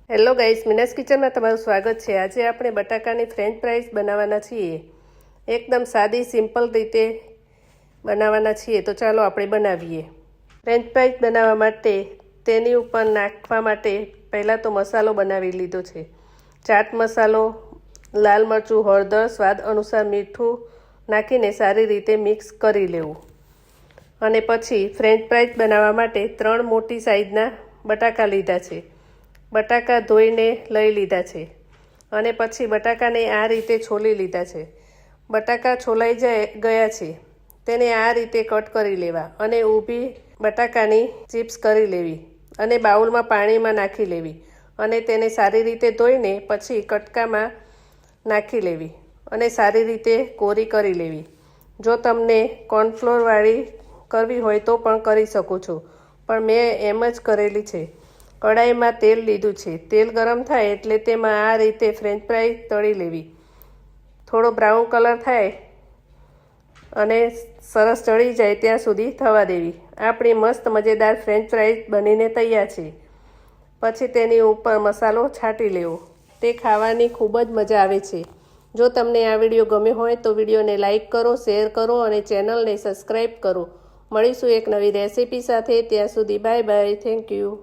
Hello guys, Meena's કિચનમાં તમારું સ્વાગત છે। આજે આપણે બટાકાની ફ્રેન્ચ ફ્રાઈઝ બનાવવાના છીએ। એકદમ સાદી સિમ્પલ રીતે બનાવવાના છીએ, તો ચાલો આપણે બનાવીએ। ફ્રેન્ચ ફ્રાઈઝ બનાવવા માટે તેની ઉપર નાખવા માટે પહેલાં તો મસાલો બનાવી લીધો છે। ચાટ મસાલો, લાલ મરચું, હળદર, સ્વાદ અનુસાર મીઠું નાખીને સારી રીતે મિક્સ કરી લેવું। અને પછી ફ્રેન્ચ ફ્રાઈઝ બનાવવા માટે 3 મોટી સાઈઝના બટાકા લીધા છે। બટાકા ધોઈને લઈ લીધા છે અને પછી બટાકાને આ રીતે છોલી લીધા છે। બટાકા છોલાઈ ગયા છે તેને આ રીતે કટ કરી લેવા અને ઊભી બટાકાની ચિપ્સ કરી લેવી અને બાઉલમાં પાણીમાં નાખી લેવી અને તેને સારી રીતે ધોઈને પછી કટકામાં નાખી લેવી અને સારી રીતે કોરી કરી લેવી। જો તમને કોર્નફ્લોરવાળી કરવી હોય તો પણ કરી શકો છો, પણ મેં એમ જ કરેલી છે। કડાઈમાં તેલ લીધું છે। તેલ ગરમ થાય એટલે તેમાં આ રીતે ફ્રેન્ચ ફ્રાઈઝ તળી લેવી। થોડો બ્રાઉન કલર થાય અને સરસ ચડી જાય ત્યાં સુધી થવા દેવી। આપણી મસ્ત મજેદાર ફ્રેન્ચ ફ્રાઈઝ બનીને તૈયાર છે। પછી તેની ઉપર મસાલો છાંટી લેવો, તે ખાવાની ખૂબ જ મજા આવે છે। જો તમને આ વિડીયો ગમ્યો હોય તો વિડીયોને લાઈક કરો, શેર કરો અને ચેનલને સબસ્ક્રાઈબ કરો। મળીશું એક નવી રેસીપી સાથે। ત્યાં સુધી બાય બાય, થેન્ક યુ।